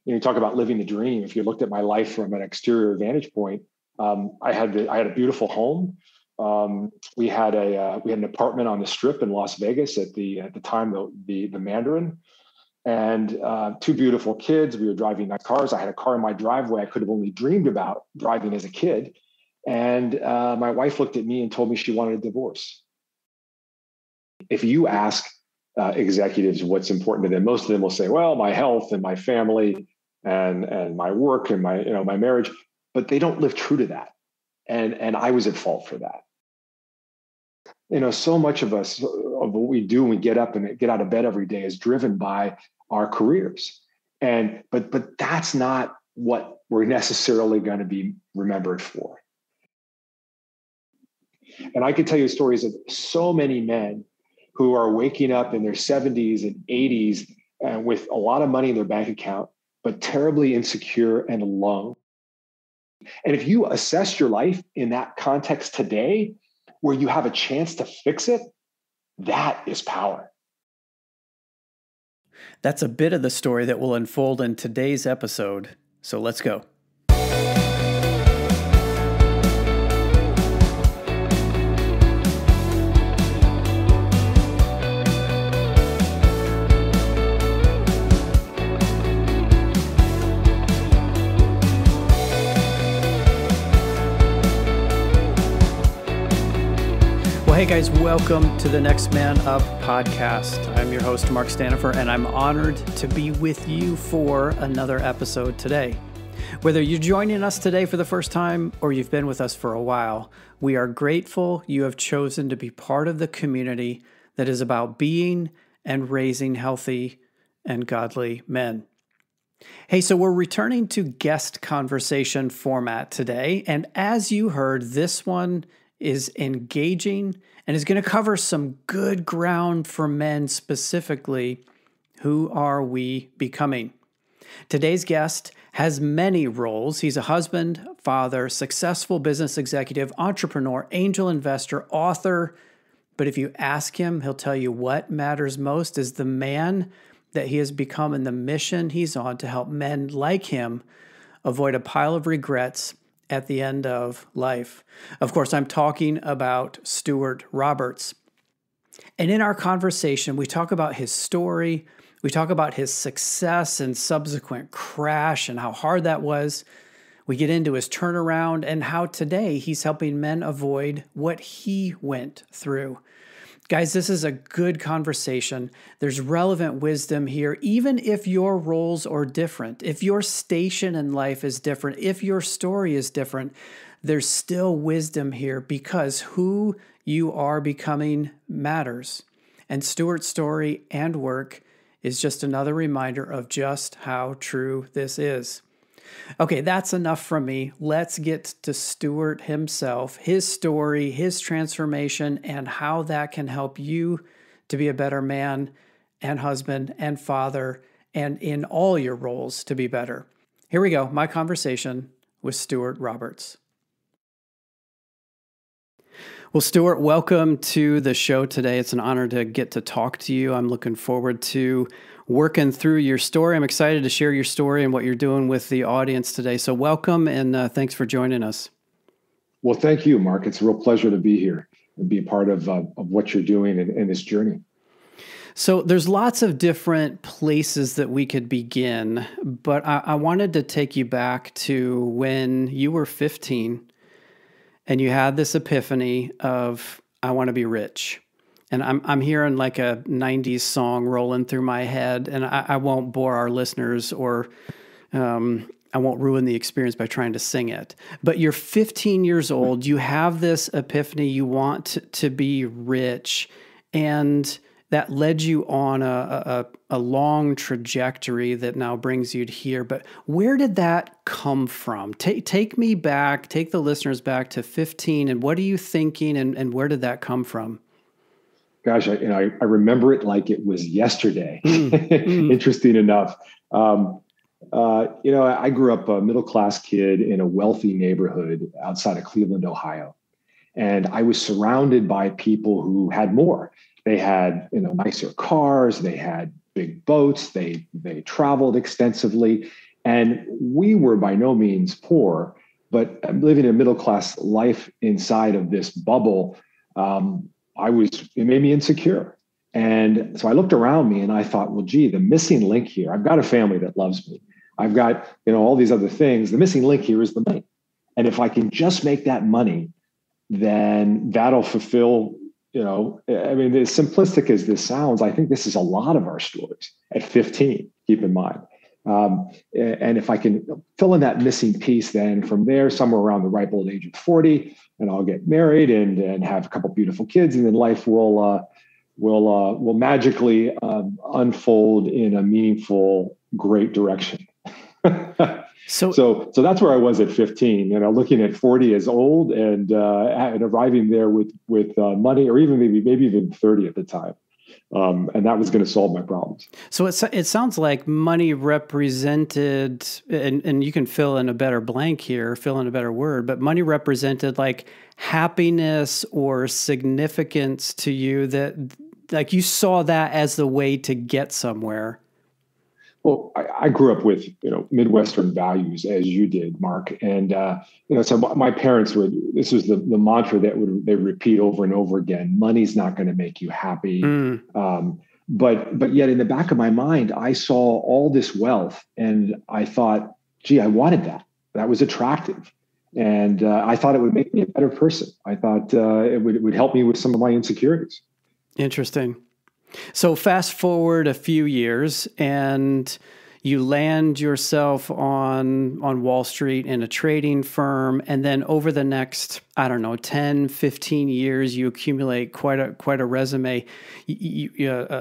You talk about living the dream. If you looked at my life from an exterior vantage point, I had a beautiful home. We had an apartment on the Strip in Las Vegas at the time, the Mandarin, and two beautiful kids. We were driving nice cars. I had a car in my driveway I could have only dreamed about driving as a kid. And my wife looked at me and told me she wanted a divorce. If you ask executives what's important to them, most of them will say, well, my health and my family and my work and my marriage, but they don't live true to that. And I was at fault for that. So much of us, of what we do when we get up and get out of bed every day, is driven by our careers. But that's not what we're necessarily going to be remembered for. And I could tell you stories of so many men who are waking up in their 70s and 80s with a lot of money in their bank account, but terribly insecure and alone. And if you assess your life in that context today, where you have a chance to fix it, that is power. That's a bit of the story that will unfold in today's episode. So let's go. Hey guys, welcome to the Next Man Up podcast. I'm your host, Mark Stanifer, and I'm honored to be with you for another episode today. Whether you're joining us today for the first time or you've been with us for a while, we are grateful you have chosen to be part of the community that is about being and raising healthy and godly men. Hey, so we're returning to guest conversation format today, and as you heard, this one is engaging and is going to cover some good ground for men specifically. Who are we becoming? Today's guest has many roles. He's a husband, father, successful business executive, entrepreneur, angel investor, author. But if you ask him, he'll tell you what matters most is the man that he has become and the mission he's on to help men like him avoid a pile of regrets at the end of life. Of course, I'm talking about Stewart Roberts. And in our conversation, we talk about his story. We talk about his success and subsequent crash and how hard that was. We get into his turnaround and how today he's helping men avoid what he went through. Guys, this is a good conversation. There's relevant wisdom here, even if your roles are different, if your station in life is different, if your story is different, there's still wisdom here because who you are becoming matters. And Stewart's story and work is just another reminder of just how true this is. Okay, that's enough from me. Let's get to Stewart himself, his story, his transformation, and how that can help you to be a better man and husband and father, and in all your roles to be better. Here we go, my conversation with Stewart Roberts. Well, Stewart, welcome to the show today. It's an honor to get to talk to you. I'm looking forward to working through your story. I'm excited to share your story and what you're doing with the audience today. So welcome, and thanks for joining us. Well, thank you, Mark. It's a real pleasure to be here and be a part of what you're doing in this journey. So there's lots of different places that we could begin, but I wanted to take you back to when you were 15 and you had this epiphany of, I want to be rich. And I'm hearing like a 90s song rolling through my head, and I won't bore our listeners or I won't ruin the experience by trying to sing it. But you're 15 years old, you have this epiphany, you want to be rich, and that led you on a long trajectory that now brings you to here. But where did that come from? Take me back, take the listeners back to 15, and what are you thinking, and where did that come from? Gosh, I remember it like it was yesterday. Interesting enough. I grew up a middle-class kid in a wealthy neighborhood outside of Cleveland, Ohio. And I was surrounded by people who had more. They had, nicer cars. They had big boats. They traveled extensively. And we were by no means poor, but living a middle-class life inside of this bubble, it made me insecure. And so I looked around me and I thought, well, gee, the missing link here, I've got a family that loves me. I've got, all these other things. The missing link here is the money. And if I can just make that money, then that'll fulfill, as simplistic as this sounds, I think this is a lot of our stories at 15, keep in mind. And if I can fill in that missing piece, then from there, somewhere around the ripe old age of 40, and I'll get married and have a couple beautiful kids, and then life will magically unfold in a meaningful, great direction. So that's where I was at 15, looking at 40 as old and arriving there with money, or even maybe even 30 at the time. And that was going to solve my problems. So it sounds like money represented, and you can fill in a better blank here, fill in a better word, but money represented like happiness or significance to you, that like you saw that as the way to get somewhere. Well, I grew up with, Midwestern values, as you did, Mark. And, so my parents this was the mantra that they repeat over and over again: money's not going to make you happy. But yet in the back of my mind, I saw all this wealth and I thought, gee, I wanted that. That was attractive. And I thought it would make me a better person. I thought it would help me with some of my insecurities. Interesting. So fast forward a few years and you land yourself on Wall Street in a trading firm. And then over the next, 10, 15 years, you accumulate quite a resume,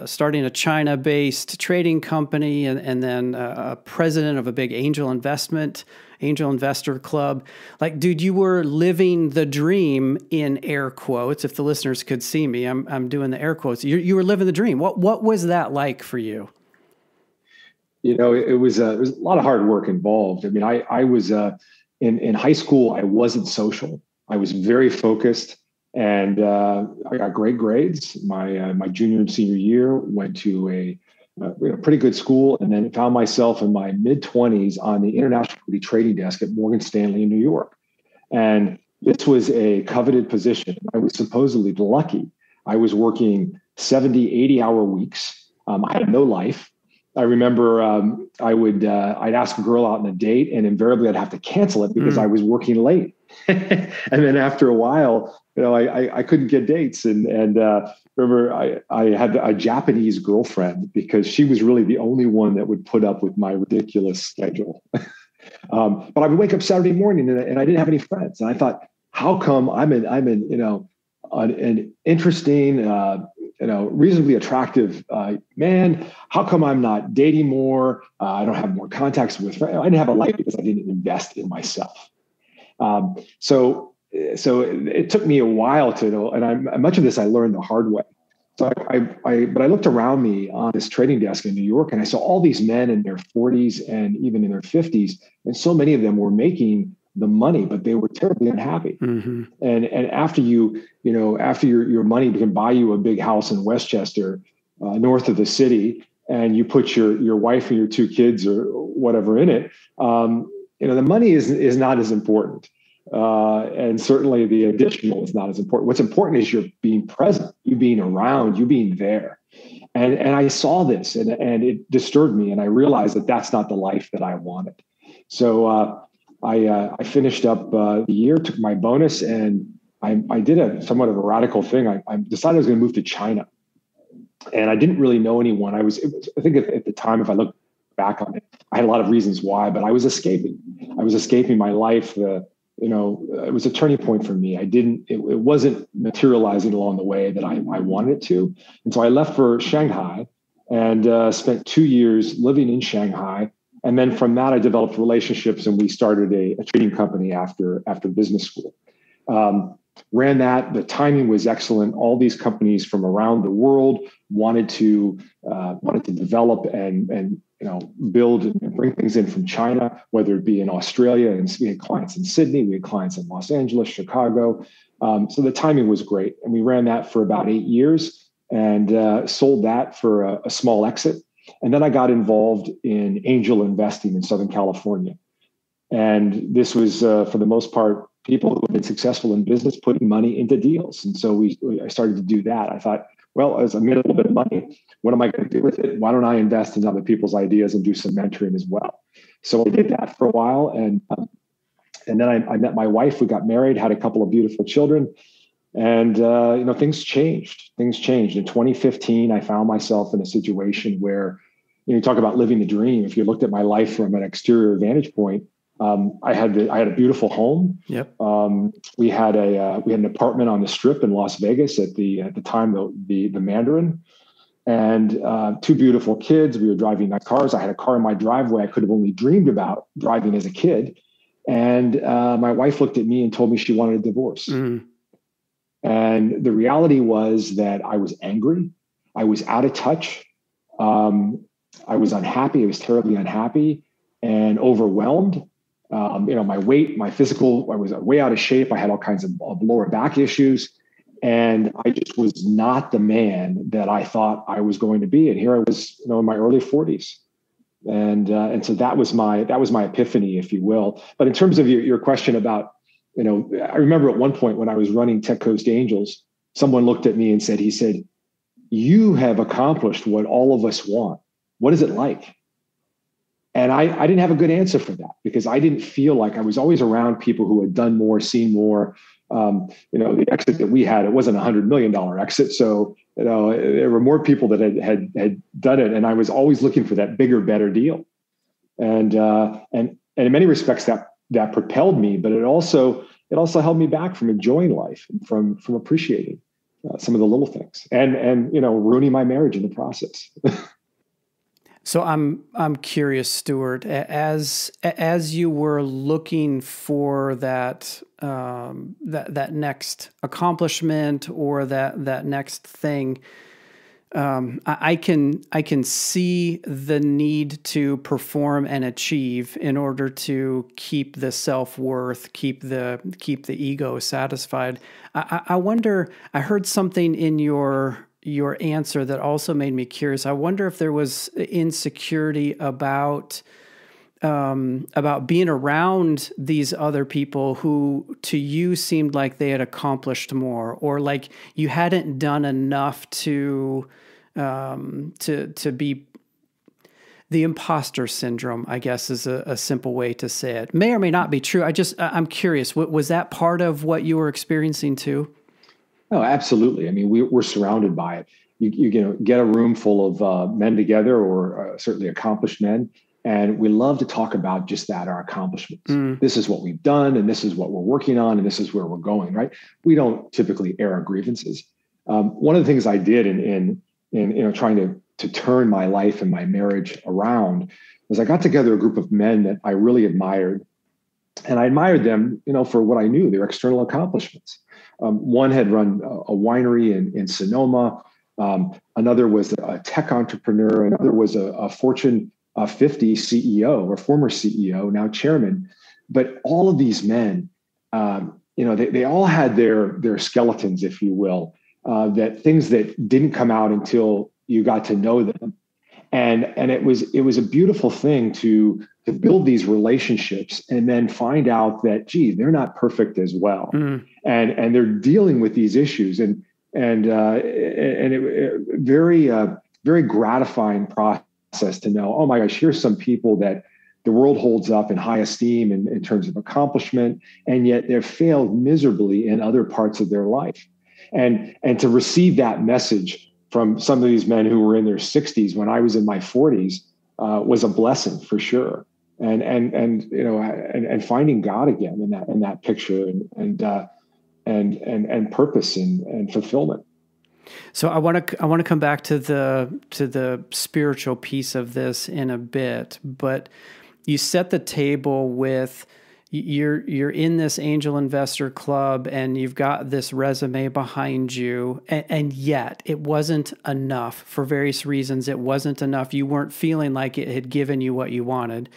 starting a China-based trading company and then a president of a big angel investor club. Like, dude, you were living the dream in air quotes. If the listeners could see me, I'm doing the air quotes. You were living the dream. What was that like for you? It was a lot of hard work involved. I mean, I was in high school. I wasn't social. I was very focused, and I got great grades. My junior and senior year, went to a pretty good school, and then found myself in my mid-20s on the international equity trading desk at Morgan Stanley in New York. And this was a coveted position. I was supposedly lucky. I was working 70, 80-hour weeks. I had no life. I remember I'd ask a girl out on a date, and invariably I'd have to cancel it because I was working late. And then after a while, I couldn't get dates. And remember I had a Japanese girlfriend because she was really the only one that would put up with my ridiculous schedule. But I would wake up Saturday morning and I didn't have any friends. And I thought, how come I'm in an interesting, reasonably attractive man? How come I'm not dating more? I don't have more contacts with friends. I didn't have a life because I didn't invest in myself. So it took me a while to know, and much of this I learned the hard way. So but I looked around me on this trading desk in New York, and I saw all these men in their 40s and even in their 50s, and so many of them were making the money, but they were terribly unhappy. Mm-hmm. And after after your money can buy you a big house in Westchester, north of the city, and you put your wife and your two kids or whatever in it, the money is not as important. And certainly the additional is not as important. What's important is you're being present, you being around, you being there. And I saw this and it disturbed me. And I realized that that's not the life that I wanted. So I finished up the year, took my bonus, and I did a somewhat of a radical thing. I decided I was going to move to China. And I didn't really know anyone. I think at the time, if I look back on it, I had a lot of reasons why, but I was escaping. I was escaping my life. It was a turning point for me. It wasn't materializing along the way that I wanted it to. And so I left for Shanghai and spent 2 years living in Shanghai. And then from that, I developed relationships and we started a trading company after business school. Ran that. The timing was excellent. All these companies from around the world wanted to develop and build and bring things in from China, whether it be in Australia, and we had clients in Sydney, we had clients in Los Angeles, Chicago. So the timing was great, and we ran that for about 8 years and sold that for a small exit. And then I got involved in angel investing in Southern California. And this was, for the most part, people who have been successful in business putting money into deals. And so I started to do that. I thought, well, as I made a little bit of money, what am I going to do with it? Why don't I invest in other people's ideas and do some mentoring as well? So I did that for a while. And then I met my wife. We got married, had a couple of beautiful children. And, things changed. Things changed. In 2015, I found myself in a situation where, you talk about living the dream. If you looked at my life from an exterior vantage point, I had a beautiful home. Yep. We had an apartment on the Strip in Las Vegas at the time, the Mandarin, and two beautiful kids. We were driving nice cars. I had a car in my driveway I could have only dreamed about driving as a kid. And my wife looked at me and told me she wanted a divorce. Mm. And the reality was that I was angry. I was out of touch. I was unhappy. I was terribly unhappy and overwhelmed. My weight, my physical, I was way out of shape. I had all kinds of lower back issues. And I just was not the man that I thought I was going to be. And here I was, in my early 40s. And so that was my epiphany, if you will. But in terms of your question about, I remember at one point when I was running Tech Coast Angels, someone looked at me and said, you have accomplished what all of us want. What is it like? And I didn't have a good answer for that because I didn't feel like I was always around people who had done more, seen more. The exit that we had, it wasn't $100 million exit. So, there were more people that had done it. And I was always looking for that bigger, better deal. And in many respects that propelled me, but it also held me back from enjoying life, from appreciating some of the little things and ruining my marriage in the process. So I'm curious, Stewart, as you were looking for that next accomplishment or that next thing, I can see the need to perform and achieve in order to keep the self-worth, keep the ego satisfied. I wonder. I heard something in your answer that also made me curious. I wonder if there was insecurity about being around these other people who to you seemed like they had accomplished more, or like you hadn't done enough to be the imposter syndrome, I guess is a simple way to say it. May or may not be true. I'm curious. Was that part of what you were experiencing too? Oh, absolutely. I mean, we're surrounded by it. You get a room full of men together, or certainly accomplished men, and we love to talk about just that, our accomplishments. Mm. This is what we've done, and this is what we're working on, and this is where we're going. Right? We don't typically air our grievances. One of the things I did in trying to turn my life and my marriage around was I got together a group of men that I really admired, and I admired them, for what I knew, their external accomplishments. One had run a winery in Sonoma. Another was a tech entrepreneur. Another was a Fortune 50 CEO or former CEO, now chairman. But all of these men, they all had their skeletons, if you will, that things that didn't come out until you got to know them. And it was a beautiful thing to build these relationships and then find out that, gee, they're not perfect as well. Mm. And they're dealing with these issues and it very gratifying process to know, oh my gosh, here's some people that the world holds up in high esteem in terms of accomplishment, and yet they've failed miserably in other parts of their life. And to receive that message from some of these men who were in their 60s when I was in my 40s was a blessing for sure. And finding God again in that picture and purpose and fulfillment. So I want to come back to the spiritual piece of this in a bit, but you set the table with you're in this angel investor club and you've got this resume behind you, and yet it wasn't enough for various reasons. It wasn't enough. You weren't feeling like it had given you what you wanted.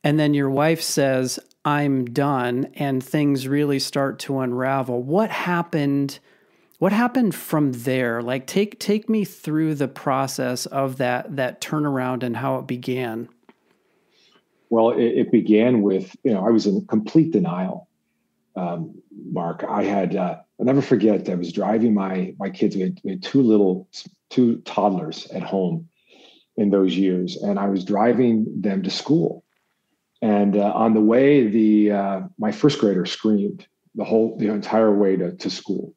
And then your wife says, I'm done, and things really start to unravel. What happened What happened from there? Like take me through the process of that turnaround and how it began. Well, it began with, I was in complete denial, Mark. I'll never forget, I was driving my kids. We had two toddlers at home in those years, and I was driving them to school. And on the way, my first grader screamed the entire way to school.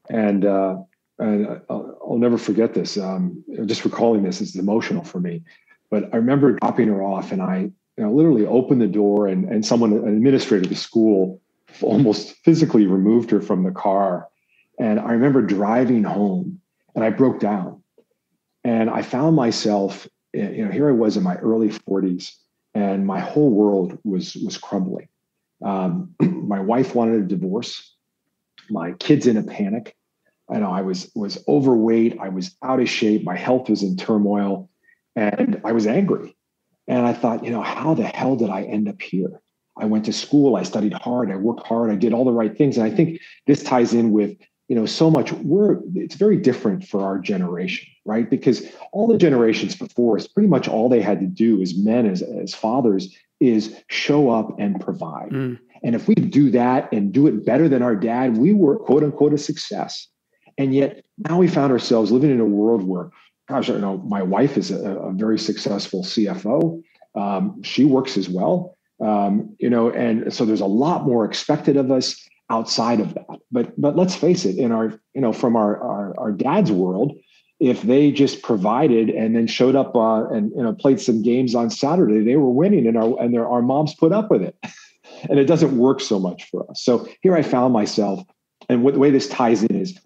And I'll never forget this. Just recalling this is emotional for me. But I remember dropping her off, and I literally opened the door, and an administrator of the school, almost physically removed her from the car. And I remember driving home, and I broke down, and I found myself, here I was in my early 40s, and my whole world was crumbling. My wife wanted a divorce. My kids in a panic. I was overweight. I was out of shape. My health was in turmoil, and I was angry. And I thought, how the hell did I end up here? I went to school. I studied hard. I worked hard. I did all the right things. And I think this ties in with, so much. It's very different for our generation, right? Because all the generations before us, pretty much all they had to do as men, as fathers, is show up and provide. And if we do that and do it better than our dad, we were, quote unquote, a success. And yet now we found ourselves living in a world where, gosh, my wife is a very successful CFO. She works as well, and so there's a lot more expected of us outside of that. But let's face it, from our dad's world, if they just provided and then showed up and played some games on Saturday, they were winning, and our moms put up with it. And it doesn't work so much for us. So here I found myself, and the way this ties in is,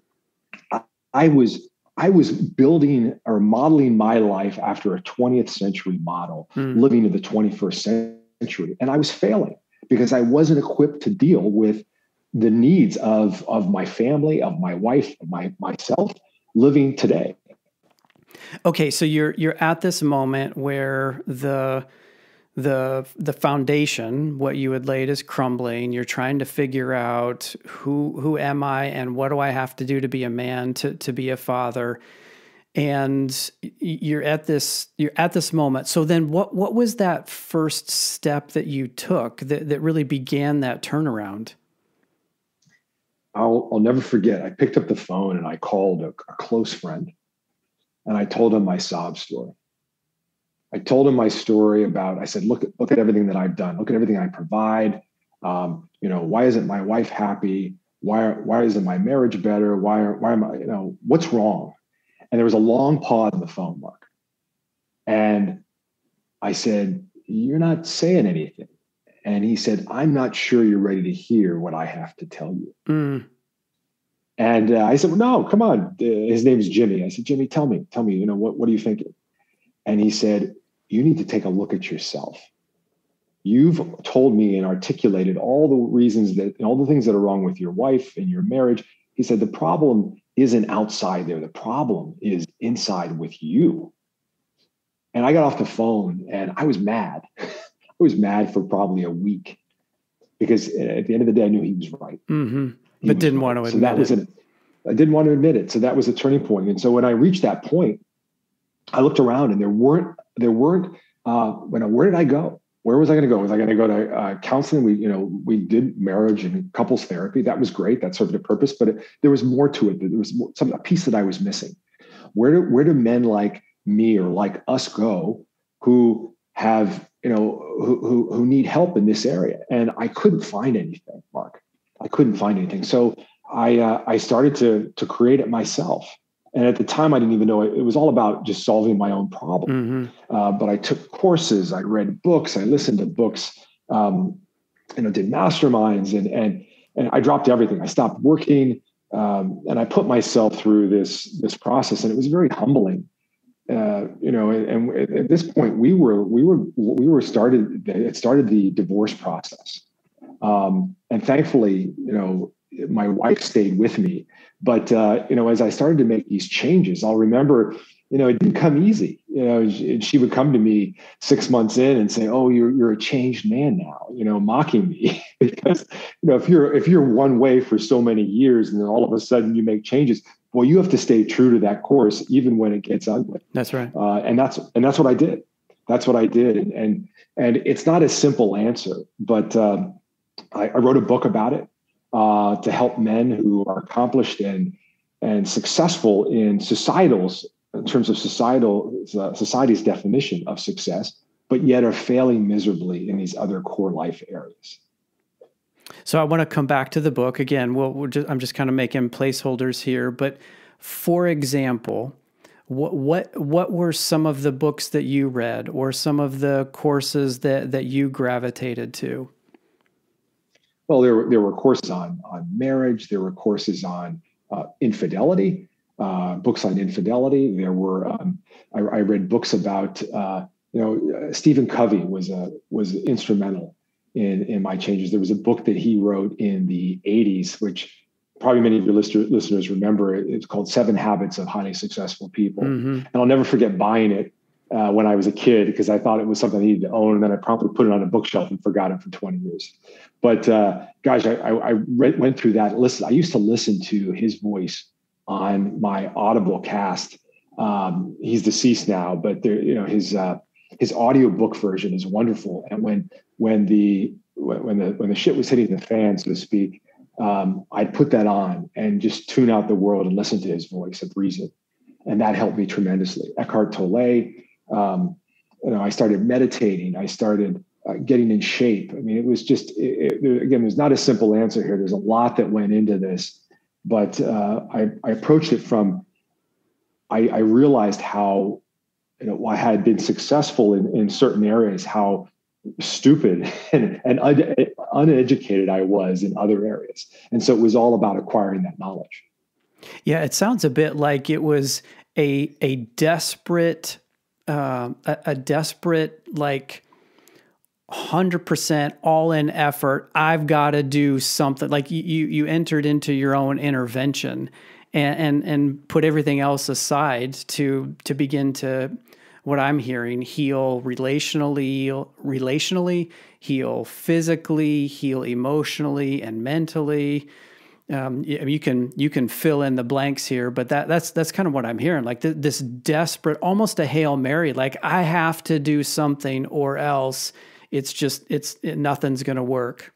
I was building or modeling my life after a 20th century model, living in the 21st century. And I was failing because I wasn't equipped to deal with the needs of my family, of my wife, of myself living today. Okay. So you're at this moment where the foundation, what you had laid, is crumbling. You're trying to figure out who am I and what do I have to do to be a man, to be a father. And you're at this moment. So then what was that first step that you took that really began that turnaround? I'll never forget. I picked up the phone and I called a close friend, and I told him my sob story. I told him my story I said, look at everything that I've done. Look at everything I provide. Why isn't my wife happy? Why isn't my marriage better? Why am I, what's wrong? And there was a long pause in the phone, Mark. And I said, you're not saying anything. And he said, I'm not sure you're ready to hear what I have to tell you. And I said, well, no, come on. His name is Jimmy. I said, Jimmy, tell me, what are you thinking? And he said, you need to take a look at yourself. You've told me and articulated all the reasons and all the things that are wrong with your wife and your marriage. He said, the problem isn't outside there. The problem is inside with you. And I got off the phone and I was mad. I was mad for probably a week because at the end of the day, I knew he was right. But didn't want to admit it. I didn't want to admit it. So that was a turning point. And so when I reached that point, I looked around and there weren't, where did I go? Where was I going to go? Was I going to go to counseling? We did marriage and couples therapy. That was great. That served a purpose, but there was more to it. There was a piece that I was missing. Where do men like me or like us go who have, who need help in this area? And I couldn't find anything, Mark. I couldn't find anything. So I started to create it myself. And at the time, I didn't even know it was all about just solving my own problem. But I took courses, I read books, I listened to books, did masterminds, and I dropped everything. I stopped working, and I put myself through this process, and it was very humbling. And at this point, it started the divorce process, and thankfully, my wife stayed with me. But, as I started to make these changes, I'll remember it didn't come easy. She would come to me 6 months in and say, "Oh, you're a changed man now," mocking me because, if you're one way for so many years and then all of a sudden you make changes, well, you have to stay true to that course, even when it gets ugly. That's right. And that's what I did. That's what I did. And it's not a simple answer, but I wrote a book about it to help men who are accomplished and successful in terms of society's definition of success, but yet are failing miserably in these other core life areas. So I want to come back to the book again. I'm just kind of making placeholders here, but for example, what were some of the books that you read or some of the courses that you gravitated to? Well, there were courses on marriage. There were courses on infidelity, books on infidelity. There were I read books about Stephen Covey was instrumental in my changes. There was a book that he wrote in the 80s, which probably many of your listeners remember. It's called 7 Habits of Highly Successful People. Mm-hmm. And I'll never forget buying it when I was a kid, because I thought it was something I needed to own. And then I promptly put it on a bookshelf and forgot it for 20 years. But gosh, I went through that. Listen, I used to listen to his voice on my Audible cast. He's deceased now, but his audiobook version is wonderful. And when the shit was hitting the fan, so to speak, I'd put that on and just tune out the world and listen to his voice of reason. And that helped me tremendously. Eckhart Tolle, I started meditating. I started getting in shape. I mean, it was just, again, there's not a simple answer here. There's a lot that went into this, but I approached it from, I realized how, I had been successful in certain areas, how stupid and uneducated I was in other areas. And so it was all about acquiring that knowledge. Yeah, it sounds a bit like it was a desperate, like 100% all in effort. I've got to do something. Like you entered into your own intervention and put everything else aside to begin to, what I'm hearing, heal relationally, heal physically, heal emotionally and mentally. You can fill in the blanks here, but that's kind of what I'm hearing. Like this desperate, almost a Hail Mary. Like I have to do something, or else nothing's going to work.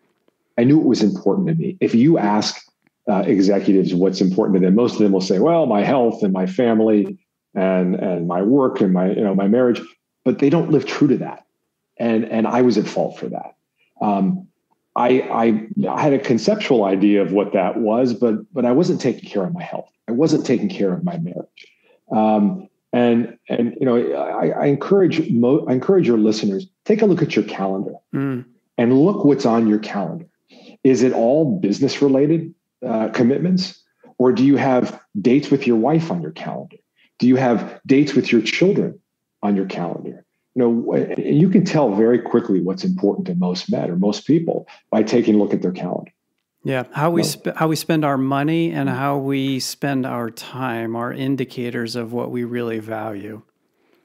I knew it was important to me. If you ask executives what's important to them, most of them will say, "Well, my health and my family and my work and my marriage," but they don't live true to that. And I was at fault for that. I had a conceptual idea of what that was, but I wasn't taking care of my health. I wasn't taking care of my marriage. I encourage your listeners, take a look at your calendar and look what's on your calendar. Is it all business related commitments, or do you have dates with your wife on your calendar? Do you have dates with your children on your calendar? You can tell very quickly what's important to most men or most people by taking a look at their calendar. Yeah, how we spend our money and how we spend our time are indicators of what we really value.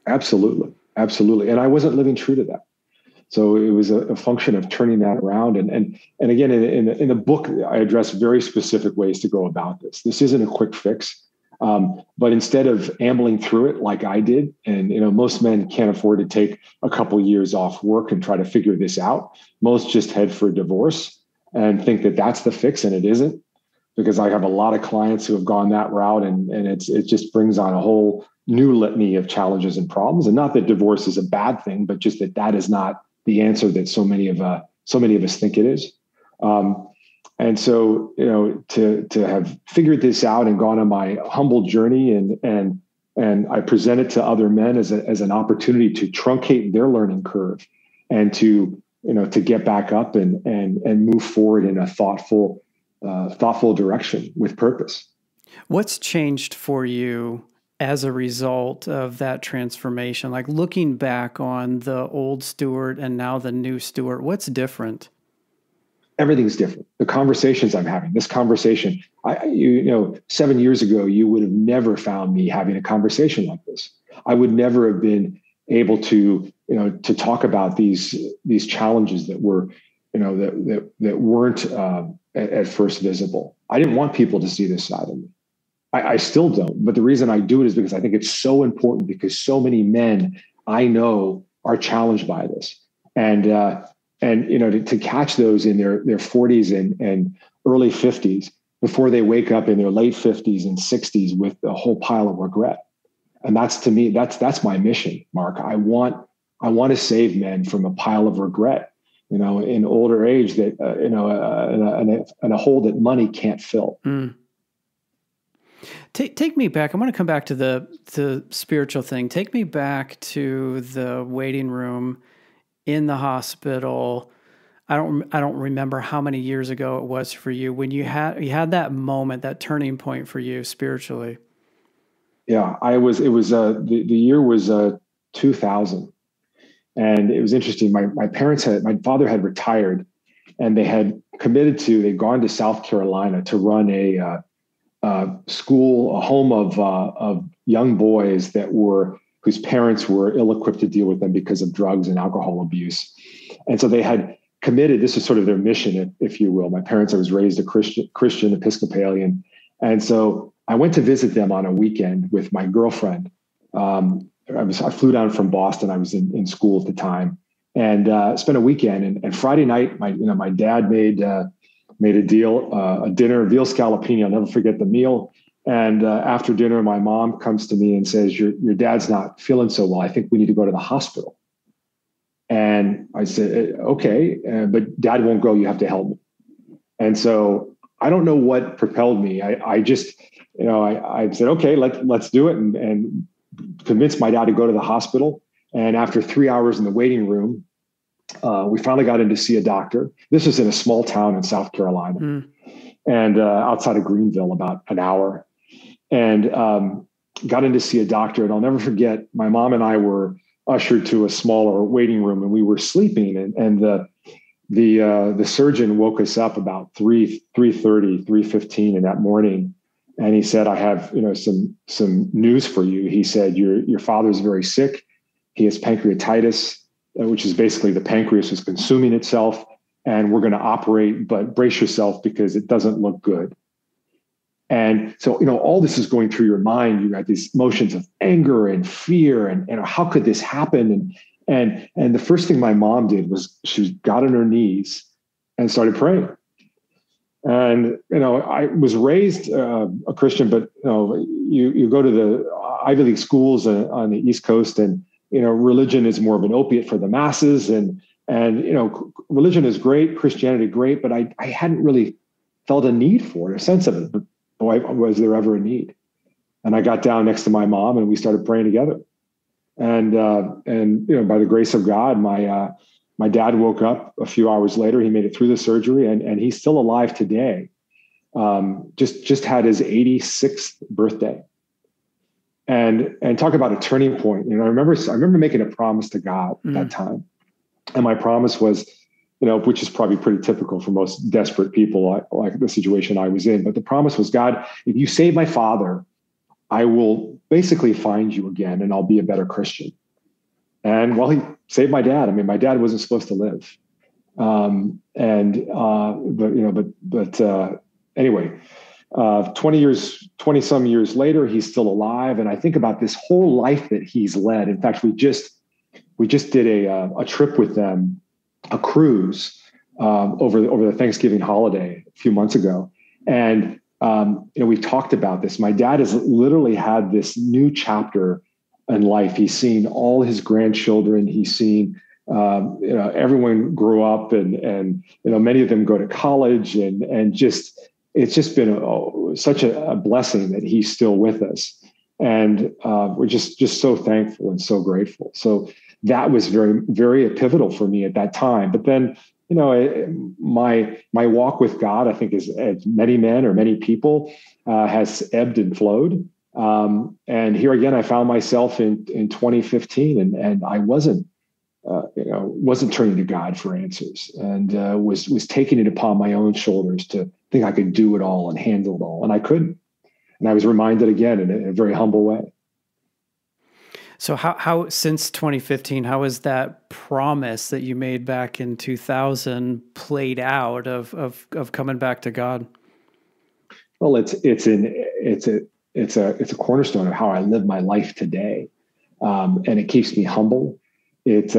Absolutely. And I wasn't living true to that. So it was a function of turning that around. And again, in the book, I address very specific ways to go about this. This isn't a quick fix. But instead of ambling through it like I did, and most men can't afford to take a couple of years off work and try to figure this out. Most just head for divorce and think that that's the fix, and it isn't. Because I have a lot of clients who have gone that route, and it just brings on a whole new litany of challenges and problems. And not that divorce is a bad thing, but just that is not the answer that so many of us think it is. And so, to have figured this out and gone on my humble journey and I present it to other men as an opportunity to truncate their learning curve and to get back up and move forward in a thoughtful direction with purpose. What's changed for you as a result of that transformation? Like looking back on the old Stewart and now the new Stewart, what's different? Everything's different. The conversations I'm having, this conversation, 7 years ago, you would have never found me having a conversation like this. I would never have been able to, to talk about these challenges that were, that weren't at first visible. I didn't want people to see this side of me. I still don't. But the reason I do it is because I think it's so important, because so many men I know are challenged by this. And to catch those in their 40s and early 50s before they wake up in their late 50s and 60s with a whole pile of regret. And that's, to me, that's my mission, Mark. I want to save men from a pile of regret, in older age, that, and a hole that money can't fill. Mm. Take me back. I want to come back to the spiritual thing. Take me back to the waiting room in the hospital. I don't remember how many years ago it was for you when you had that moment, that turning point for you spiritually. Yeah, the year was 2000. And it was interesting. My father had retired, and they had they'd gone to South Carolina to run a school, a home of young boys whose parents were ill-equipped to deal with them because of drugs and alcohol abuse. And so they had committed, this is sort of their mission, if you will. I was raised a Christian Episcopalian. And so I went to visit them on a weekend with my girlfriend. I flew down from Boston. I was in school at the time, and spent a weekend. And Friday night, my dad made a dinner, veal scallopini. I'll never forget the meal. And after dinner, my mom comes to me and says, your dad's not feeling so well. I think we need to go to the hospital. And I said, okay, but Dad won't go. You have to help me. And so I don't know what propelled me. I just, I said, okay, let's do it, and convinced my dad to go to the hospital. And after 3 hours in the waiting room, we finally got in to see a doctor. This was in a small town in South Carolina, and outside of Greenville, about an hour. And got in to see a doctor. And I'll never forget, my mom and I were ushered to a smaller waiting room, and we were sleeping. And the surgeon woke us up about 3:15 in that morning. And he said, I have, some news for you. He said, your father's very sick. He has pancreatitis, which is basically the pancreas is consuming itself. And we're going to operate, but brace yourself because it doesn't look good. And so, all this is going through your mind. You got these emotions of anger and fear, and how could this happen? And the first thing my mom did was she got on her knees and started praying. And, I was raised a Christian, but, you go to the Ivy League schools on the East Coast, and, religion is more of an opiate for the masses. And religion is great, Christianity great, but I hadn't really felt a need for it, a sense of it. But boy, was there ever a need. And I got down next to my mom, and we started praying together. And by the grace of God, my dad woke up a few hours later. He made it through the surgery, and he's still alive today. Just had his 86th birthday. And talk about a turning point. I remember making a promise to God at that time. And my promise was, which is probably pretty typical for most desperate people like the situation I was in. But the promise was, God, if you save my father, I will basically find you again, and I'll be a better Christian. And he saved my dad. I mean, my dad wasn't supposed to live. Anyway, 20 some years later, he's still alive. And I think about this whole life that he's led. In fact, we just did a trip with them, a cruise, over the Thanksgiving holiday a few months ago. And, we talked about this. My dad has literally had this new chapter in life. He's seen all his grandchildren. He's seen, everyone grow up, and many of them go to college, and it's just been such a blessing that he's still with us. And we're just so thankful and so grateful. So that was very, very pivotal for me at that time. But then, my walk with God, I think, as many men or many people, has ebbed and flowed. And here again, I found myself in 2015, and I wasn't turning to God for answers, and was taking it upon my own shoulders to think I could do it all and handle it all, and I couldn't. And I was reminded again in a very humble way. So how since 2015, how has that promise that you made back in 2000 played out of coming back to God? Well, it's a cornerstone of how I live my life today, and it keeps me humble. It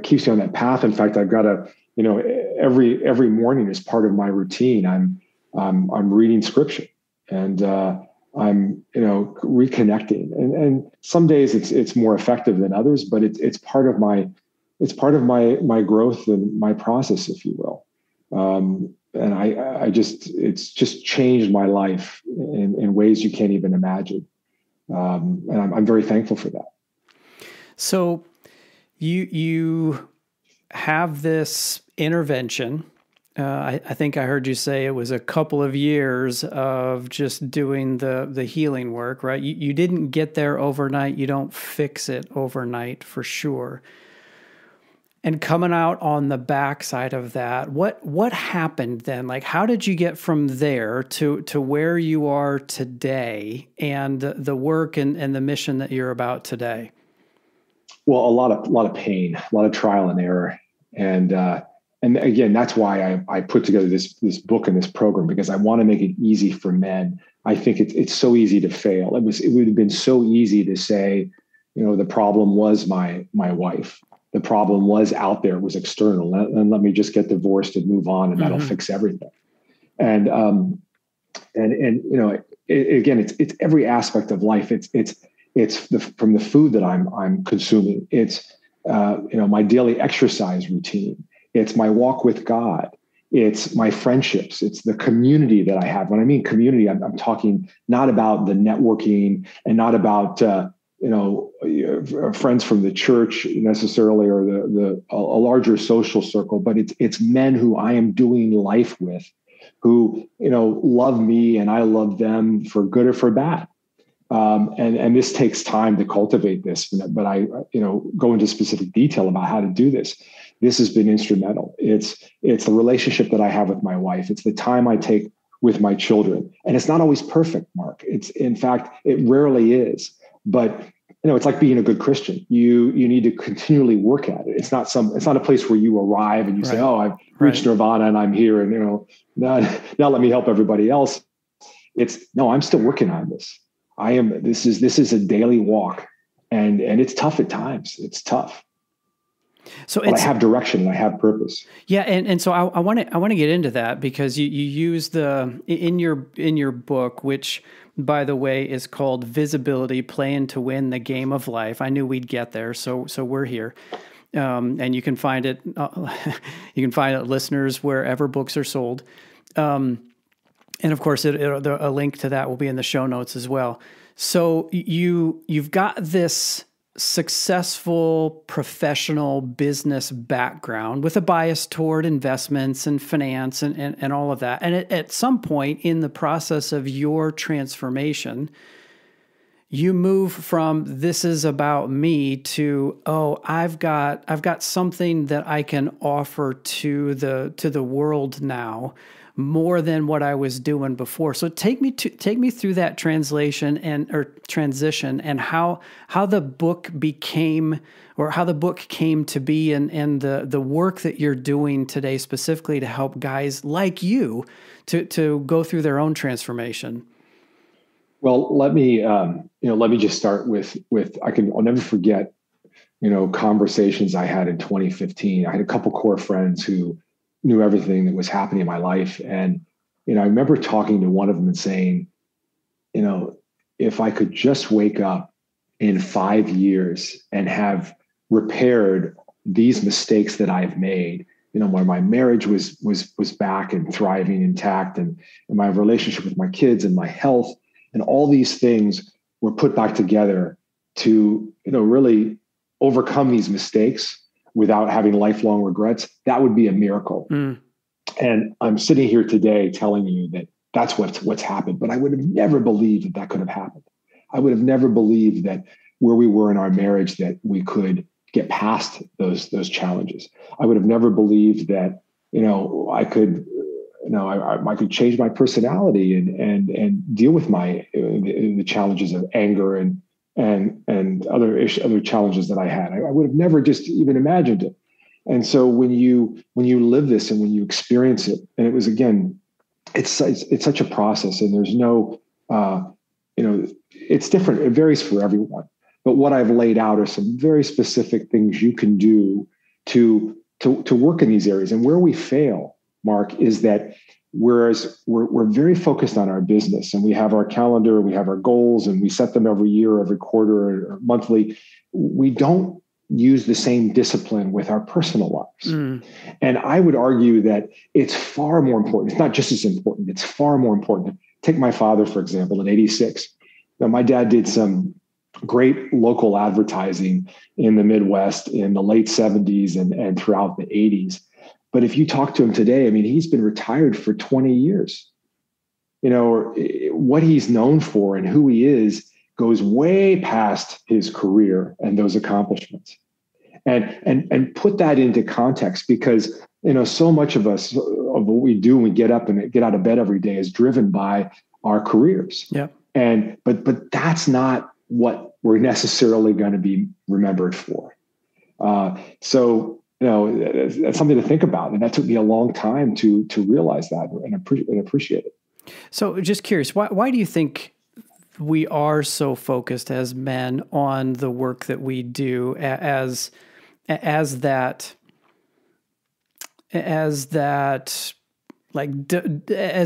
keeps me on that path. In fact, I've got every morning as part of my routine, I'm reading scripture, and I'm reconnecting. And some days it's more effective than others, but it's part of my growth and my process, if you will. And it's just changed my life in ways you can't even imagine. And I'm very thankful for that. So you have this intervention. I think I heard you say it was a couple of years of just doing the healing work, right? You didn't get there overnight. You don't fix it overnight for sure. And coming out on the backside of that, what happened then? Like, how did you get from there to where you are today and the work and the mission that you're about today? Well, a lot of pain, a lot of trial and error, and again, that's why I put together this book and this program, because I want to make it easy for men. I think it's so easy to fail. It would have been so easy to say, the problem was my wife. The problem was out there, it was external, and let me just get divorced and move on, and that'll fix everything. And again, it's every aspect of life. It's from the food that I'm consuming. It's my daily exercise routine. It's my walk with God. It's my friendships. It's the community that I have. When I mean community, I'm talking not about the networking and not about friends from the church necessarily, or a larger social circle, but it's men who I am doing life with, who love me and I love them, for good or for bad. And this takes time to cultivate this, but I go into specific detail about how to do this. This has been instrumental. It's the relationship that I have with my wife. It's the time I take with my children, and it's not always perfect, Mark. In fact, it rarely is. But it's like being a good Christian. You need to continually work at it. It's not a place where you arrive and you say, "Oh, I've reached nirvana and I'm here," and now let me help everybody else. I'm still working on this. This is a daily walk, and it's tough at times. It's tough. But I have direction and I have purpose. Yeah, and so I want to get into that, because you use in your book, which, by the way, is called Visibility: Playing to Win the Game of Life. I knew we'd get there, so we're here, and you can find it. You can find it, listeners, wherever books are sold, and of course, a link to that will be in the show notes as well. So you've got this successful professional business background with a bias toward investments and finance and all of that. And at some point in the process of your transformation, you move from "this is about me" to, "Oh, I've got something that I can offer to the world now, more than what I was doing before." So take me through that transition and how the book became, or how the book came to be, and the work that you're doing today specifically to help guys like you to go through their own transformation. Well, let me just start with I'll never forget, conversations I had in 2015. I had a couple core friends who knew everything that was happening in my life. And, I remember talking to one of them and saying, if I could just wake up in 5 years and have repaired these mistakes that I've made, where my marriage was back and thriving, intact, and my relationship with my kids and my health, and all these things were put back together to, really overcome these mistakes without having lifelong regrets, that would be a miracle. And I'm sitting here today telling you that that's what's happened, but I would have never believed that could have happened. I would have never believed that where we were in our marriage, that we could get past those challenges. I would have never believed that, I could, I could change my personality and deal with the challenges of anger and and other challenges that I had. I would have never just even imagined it. And so when you live this and when you experience it, and it was, again, it's such a process, and there's no, it's different. It varies for everyone. But what I've laid out are some very specific things you can do to work in these areas. And where we fail, Mark, is that whereas we're very focused on our business, and we have our calendar, we have our goals, and we set them every year, every quarter, or monthly, we don't use the same discipline with our personal lives. And I would argue that it's far more important. It's not just as important. It's far more important. Take my father, for example, in 86. Now, my dad did some great local advertising in the Midwest in the late 70s and throughout the 80s. But if you talk to him today, I mean, he's been retired for 20 years. What he's known for and who he is goes way past his career and those accomplishments. And put that into context, because so much of us, of what we do when we get up and get out of bed every day, is driven by our careers. Yeah. But that's not what we're necessarily going to be remembered for. So that's something to think about, and that took me a long time to realize that and appreciate it. So, just curious, why do you think we are so focused as men on the work that we do as that as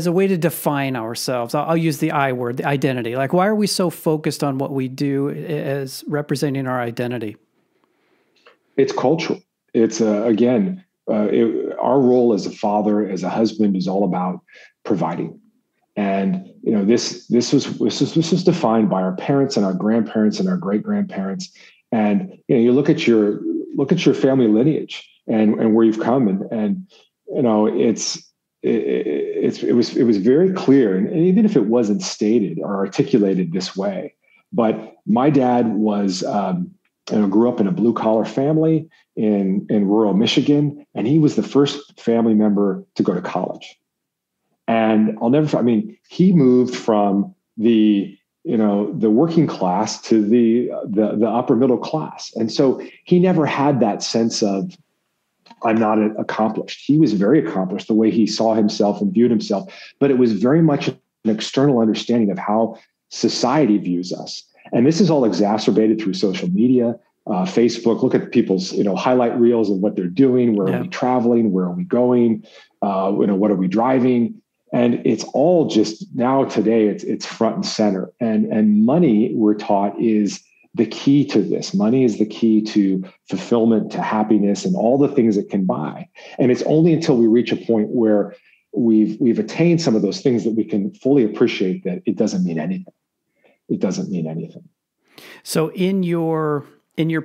a way to define ourselves? I'll use the I word, the identity. Like, why are we so focused on what we do as representing our identity? It's cultural. It's our role as a father, as a husband, is all about providing. And this was defined by our parents and our grandparents and our great grandparents. And you look at your family lineage and where you've come, and it was very clear, and even if it wasn't stated or articulated this way, but my dad was grew up in a blue collar family in rural Michigan, and he was the first family member to go to college. And he moved from the working class to the upper middle class. And so he never had that sense of, I'm not accomplished. He was very accomplished the way he saw himself and viewed himself, but it was very much an external understanding of how society views us. And this is all exacerbated through social media, Facebook. Look at people's, highlight reels of what they're doing. Where are we traveling? Where are we going? What are we driving? And it's all just now today, it's front and center. And money, we're taught, is the key to this. Money is the key to fulfillment, to happiness, and all the things it can buy. And it's only until we reach a point where we've attained some of those things that we can fully appreciate that it doesn't mean anything. It doesn't mean anything. So in your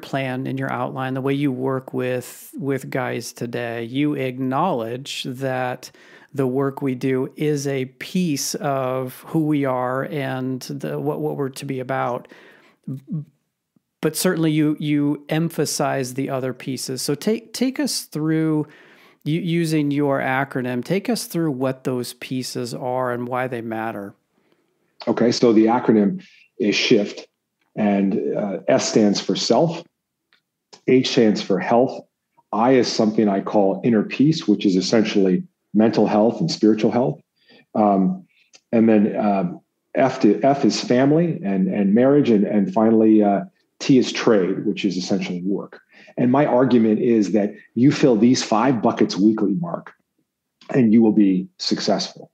plan, in your outline, the way you work with guys today, you acknowledge that the work we do is a piece of who we are and what we're to be about. But certainly you emphasize the other pieces. So take us through, using your acronym, take us through what those pieces are and why they matter. Okay, so the acronym is SHIFT, and S stands for self, H stands for health, I is something I call inner peace, which is essentially mental health and spiritual health. And then F is family and marriage. And finally, T is trade, which is essentially work. And my argument is that you fill these 5 buckets weekly, Mark, and you will be successful.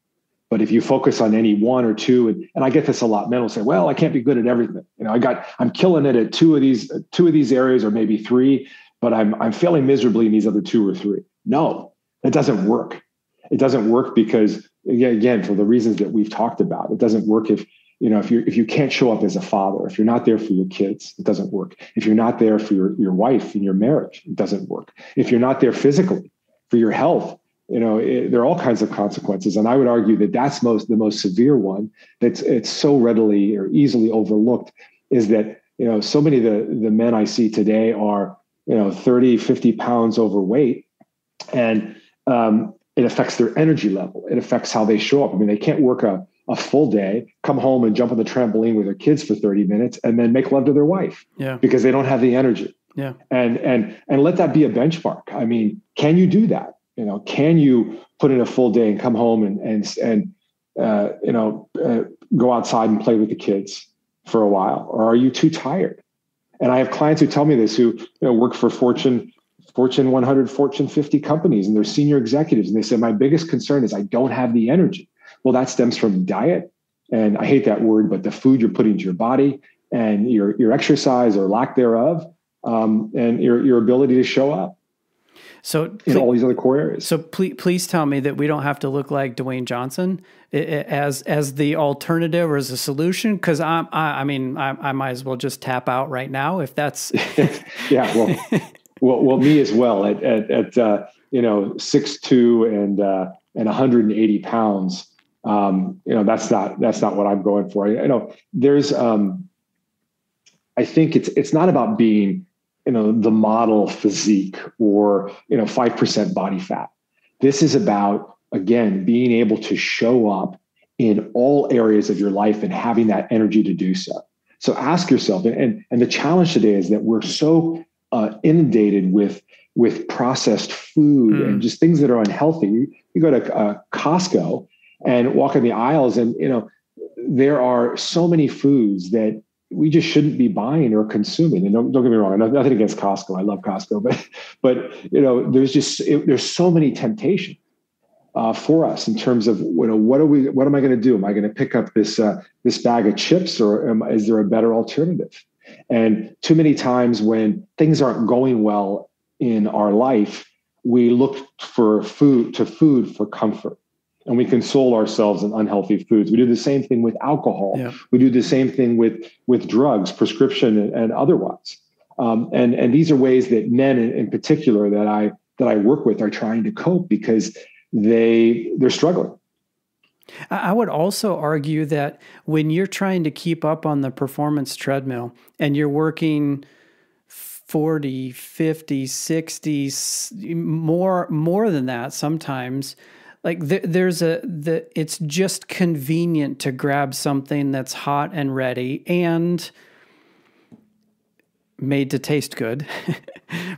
But if you focus on any 1 or 2, and I get this a lot, men will say, well, I can't be good at everything. I'm killing it at two of these areas, or maybe 3, but I'm failing miserably in these other 2 or 3. No, that doesn't work. It doesn't work because, again, for the reasons that we've talked about, it doesn't work if you can't show up as a father, if you're not there for your kids, it doesn't work. If you're not there for your wife in your marriage, it doesn't work. If you're not there physically for your health, there are all kinds of consequences. And I would argue that that's the most severe one. It's so readily or easily overlooked, is that, so many of the men I see today are, 30, 50 pounds overweight, and it affects their energy level. It affects how they show up. They can't work a a full day, come home and jump on the trampoline with their kids for 30 minutes, and then make love to their wife because they don't have the energy. Yeah. And let that be a benchmark. I mean, can you do that? Can you put in a full day and come home and go outside and play with the kids for a while? Or are you too tired? And I have clients who tell me this, who work for Fortune 100, Fortune 50 companies, and they're senior executives. And they say, my biggest concern is I don't have the energy. Well, that stems from diet. And I hate that word, but the food you're putting into your body and your exercise or lack thereof, and your ability to show up. So in all these other core areas. So please tell me that we don't have to look like Dwayne Johnson as the alternative or as a solution. Because I might as well just tap out right now if that's. Yeah, well, me as well at 6'2" and 180 pounds. That's not what I'm going for. There's I think it's not about being the model physique or 5% body fat. This is about, again, being able to show up in all areas of your life and having that energy to do so. So ask yourself, and the challenge today is that we're so inundated with processed food and just things that are unhealthy. You go to Costco and walk in the aisles, and there are so many foods that we just shouldn't be buying or consuming. And don't get me wrong, nothing against Costco. I love Costco, but there's so many temptations for us in terms of what am I going to do? Am I going to pick up this bag of chips, or is there a better alternative? And too many times when things aren't going well in our life, we look for food for comfort. And we console ourselves in unhealthy foods. We do the same thing with alcohol. Yeah. We do the same thing with drugs, prescription and otherwise. And these are ways that men in particular that I work with are trying to cope because they're struggling. I would also argue that when you're trying to keep up on the performance treadmill and you're working 40, 50, 60, more than that sometimes, like it's just convenient to grab something that's hot and ready and made to taste good.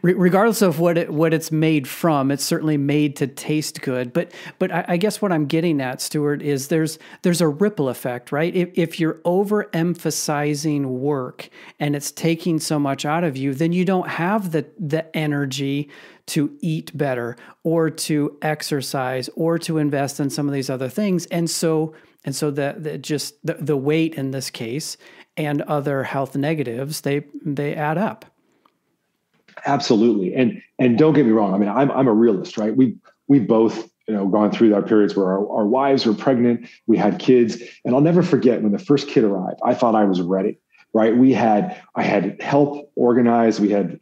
Regardless of what it's made from, it's certainly made to taste good. But I guess what I'm getting at, Stewart, is there's a ripple effect, right? If you're overemphasizing work and it's taking so much out of you, then you don't have the energy to eat better or to exercise or to invest in some of these other things. And so the weight in this case and other health negatives, they add up. Absolutely. And don't get me wrong. I mean, I'm a realist, right? We both, gone through that periods where our wives were pregnant, we had kids, and I'll never forget when the first kid arrived, I thought I was ready, right? I had help organized. We had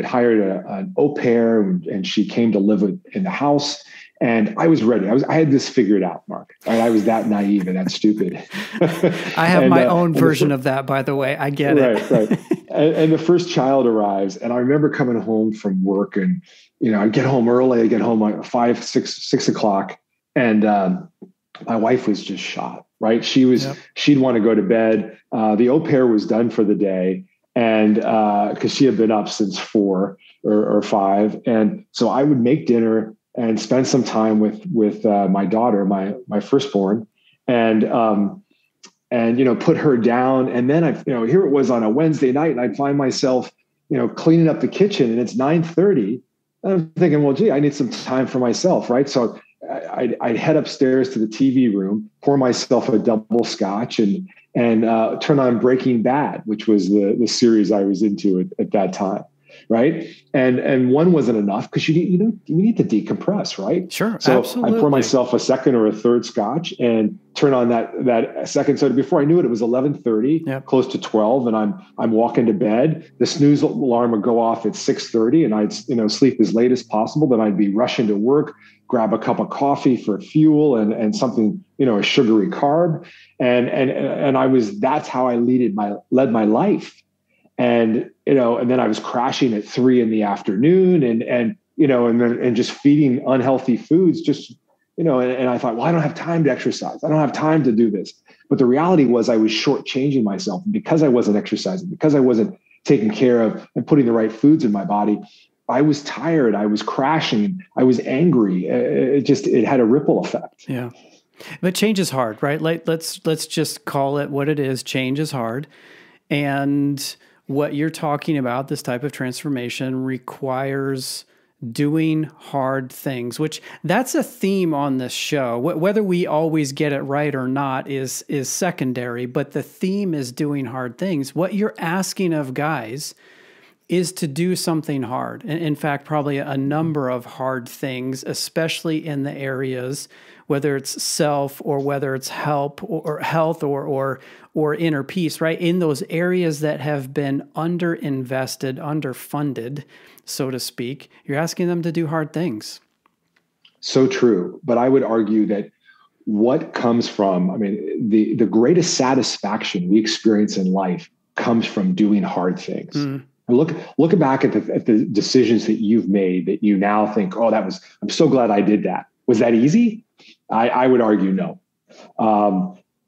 hired an au pair, and she came to live in the house. And I was ready. I had this figured out, Mark. Right? I was that naive and that stupid. I have my own version of that, by the way. I get it. Right. And the first child arrives, and I remember coming home from work, and I get home early. I get home like 5, 6 o'clock, and my wife was just shot. Right? She'd want to go to bed. The au pair was done for the day, and because she had been up since 4 or 5, and so I would make dinner and spend some time with my daughter, my firstborn, and put her down. And then here it was on a Wednesday night, and I'd find myself cleaning up the kitchen, and it's 9:30. I'm thinking, well, gee, I need some time for myself, right? So I'd head upstairs to the TV room, pour myself a double scotch, and turn on Breaking Bad, which was the series I was into at that time. Right. And one wasn't enough because you need to decompress. Right. Sure. So absolutely. I pour myself a second or a third scotch and turn on that second soda. Before I knew it was 11:30, close to 12. And I'm walking to bed. The snooze alarm would go off at 6:30, and I'd, sleep as late as possible. Then I'd be rushing to work, grab a cup of coffee for fuel and something, a sugary carb. And that's how I led my life. And then I was crashing at 3 p.m. and just feeding unhealthy foods, just and I thought, well, I don't have time to exercise. I don't have time to do this. But the reality was I was shortchanging myself because I wasn't exercising, because I wasn't taking care of and putting the right foods in my body. I was tired. I was crashing. I was angry. It had a ripple effect. Yeah. But change is hard, right? Like let's just call it what it is. Change is hard. And what you're talking about, this type of transformation, requires doing hard things, which that's a theme on this show. Whether we always get it right or not is secondary, but the theme is doing hard things. What you're asking of guys is to do something hard. And in fact, probably a number of hard things, especially in the areas, whether it's self or whether it's help or health or inner peace, right? In those areas that have been underinvested, underfunded, so to speak, you're asking them to do hard things. So true. But I would argue that what comes from, the greatest satisfaction we experience in life comes from doing hard things. And look back at the decisions that you've made that you now think, oh, I'm so glad I did that. Was that easy? I would argue no.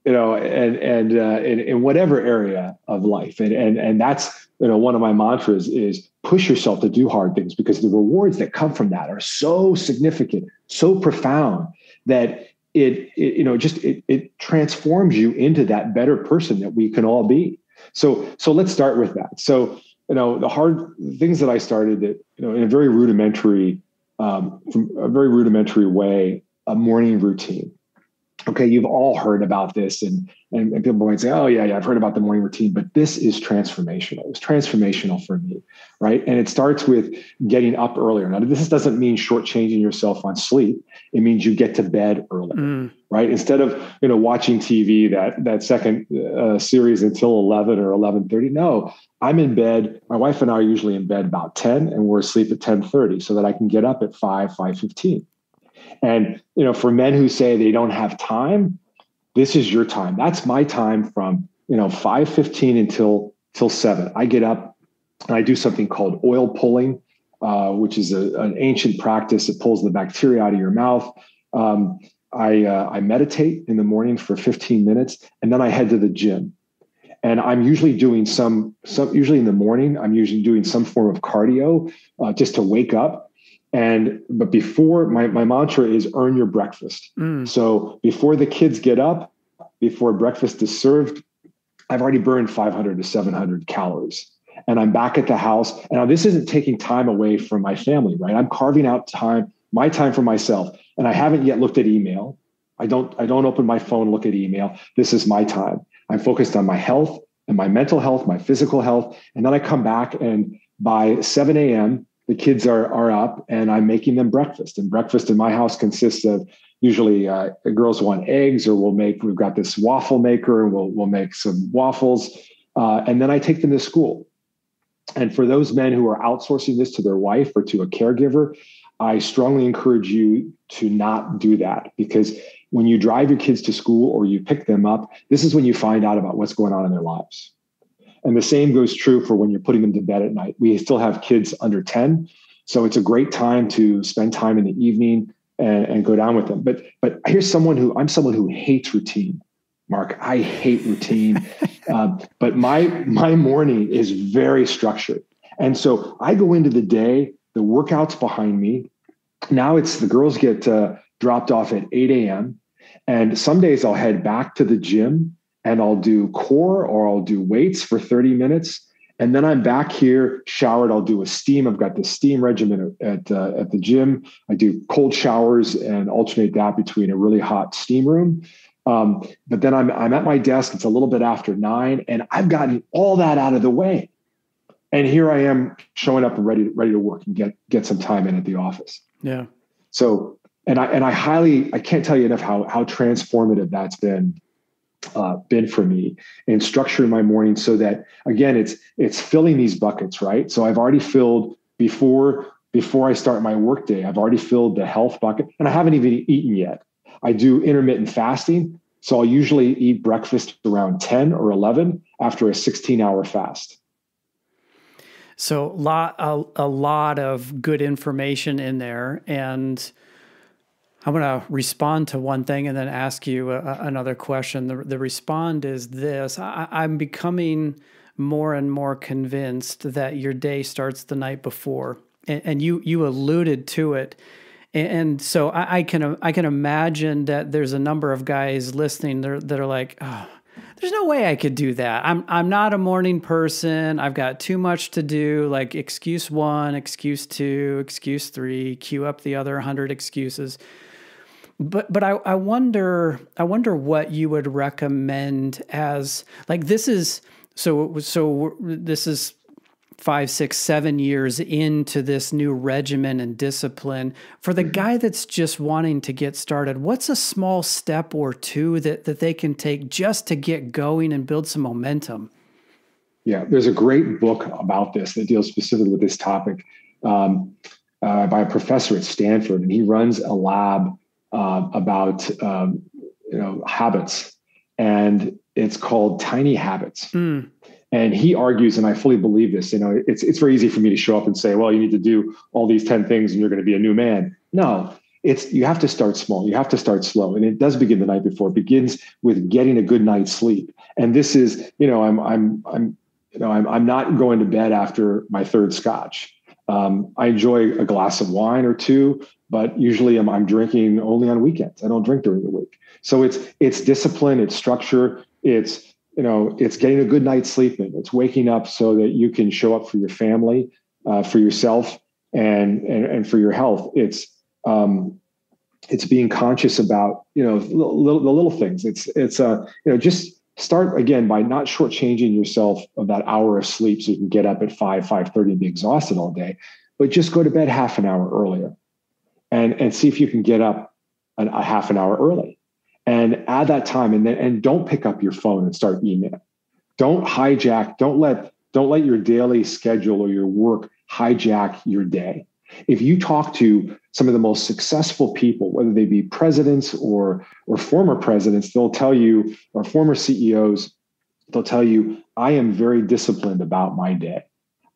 In whatever area of life. And that's, one of my mantras is push yourself to do hard things, because the rewards that come from that are so significant, so profound that it transforms you into that better person that we can all be. So let's start with that. So, the hard things that I started that, in a very rudimentary, way, a morning routine. Okay, you've all heard about this, and people might say, "Oh yeah, I've heard about the morning routine," but this is transformational. It was transformational for me, right? And it starts with getting up earlier. Now, this doesn't mean shortchanging yourself on sleep. It means you get to bed earlier, right? Instead of watching TV that second series until 11 or 11:30. No, I'm in bed. My wife and I are usually in bed about 10, and we're asleep at 10:30, so that I can get up at 5:15. And, for men who say they don't have time, this is your time. That's my time from, 5:15 until 7. I get up and I do something called oil pulling, which is an ancient practice that pulls the bacteria out of your mouth. I meditate in the morning for 15 minutes, and then I head to the gym. And I'm usually doing usually in the morning, I'm usually doing some form of cardio just to wake up. But before, my mantra is earn your breakfast. So before the kids get up, before breakfast is served, I've already burned 500 to 700 calories. And I'm back at the house. And now this isn't taking time away from my family, right? I'm carving out my time for myself. And I haven't yet looked at email. I don't open my phone, look at email. This is my time. I'm focused on my health and my mental health, my physical health. And then I come back, and by 7 a.m., the kids are up, and I'm making them breakfast. And breakfast in my house consists of usually the girls want eggs, or we've got this waffle maker, and we'll make some waffles. And then I take them to school. And for those men who are outsourcing this to their wife or to a caregiver, I strongly encourage you to not do that, because when you drive your kids to school or you pick them up, this is when you find out about what's going on in their lives. And the same goes true for when you're putting them to bed at night. We still have kids under 10. So it's a great time to spend time in the evening and go down with them. But I'm someone who hates routine, Mark. I hate routine. But my morning is very structured. And so I go into the day, the workout's behind me. Now the girls get dropped off at 8 a.m. And some days I'll head back to the gym, and I'll do core or I'll do weights for 30 minutes. And then I'm back here, showered. I'll do a steam. I've got the steam regimen at the gym. I do cold showers and alternate that between a really hot steam room. But then I'm at my desk. It's a little bit after 9, and I've gotten all that out of the way. And here I am showing up and ready to work and get some time in at the office. Yeah. So, and I can't tell you enough how transformative that's been for me in structuring my morning, so that, again, it's filling these buckets, right? So I've already filled before I start my workday, I've already filled the health bucket, and I haven't even eaten yet. I do intermittent fasting. So I'll usually eat breakfast around 10 or 11 after a 16-hour fast. So a lot of good information in there. And I'm going to respond to one thing and then ask you another question. The respond is this. I'm becoming more and more convinced that your day starts the night before. And you alluded to it. And so I can imagine that there's a number of guys listening that are like, oh, there's no way I could do that. I'm not a morning person. I've got too much to do. Like excuse 1, excuse 2, excuse 3, queue up the other 100 excuses. But I wonder what you would recommend as like this is this is 5, 6, 7 years into this new regimen and discipline. For the guy that's just wanting to get started, what's a small step or two that they can take just to get going and build some momentum? Yeah, there's a great book about this that deals specifically with this topic by a professor at Stanford, and he runs a lab about habits, and it's called Tiny Habits. And he argues, and I fully believe this, it's very easy for me to show up and say, well, you need to do all these 10 things and you're going to be a new man. No, you have to start small. You have to start slow. And it does begin the night before. It begins with getting a good night's sleep. And this is, I'm not going to bed after my third scotch. I enjoy a glass of wine or two, but usually I'm drinking only on weekends. I don't drink during the week. So it's discipline, it's structure, it's getting a good night's sleep in. It's waking up so that you can show up for your family, for yourself, and for your health. It's being conscious about the little things. It's just start again by not shortchanging yourself of that hour of sleep so you can get up at 5:30 and be exhausted all day, but just go to bed half an hour earlier, and see if you can get up a half an hour early. And add that time, and don't pick up your phone and start emailing. Don't let your daily schedule or your work hijack your day. If you talk to some of the most successful people, whether they be presidents or former presidents, they'll tell you, or former CEOs, they'll tell you, I am very disciplined about my day.